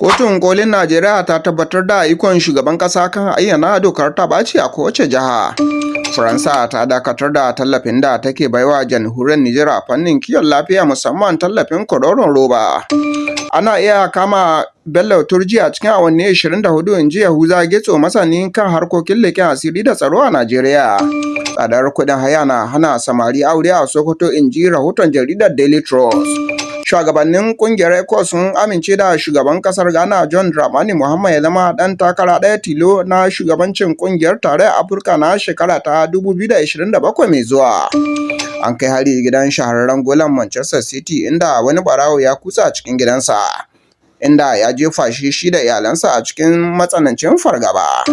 Kotun kolin Najeriya ta tabbatar da ikon shugaban ƙasa kan ayyana dokar ta ɓaci a kowace jiha. Faransa ta dakatar da tallafin da take baiwa jamhuriyar Nijar a fannin kiwon lafiya, musamman tallafin kwaroron roba. Ana iya kama Bello turji a cikin awanni 24, in ji Yahuza Getso, masani kan harkokin leƙen asiri da tsaro a Najeriya. Tsadar kuɗin haya na hana samari aure a Sokoto, in ji rahoton jaridar Daily Trust. Shugabannin kungiyar ECOWAS sun amince da shugaban kasar Ghana John Dramani Mahama ya zama dan takara ɗaya tilo na shugabancin kungiyar tarayyar Afirka na shekara ta 2027 mai zuwa. An kai hari gidan shahararren golan Manchester City, inda wani barawo ya kutsa cikin gidansa, inda ya jefa shi da iyalansa a cikin matsanancin fargaba.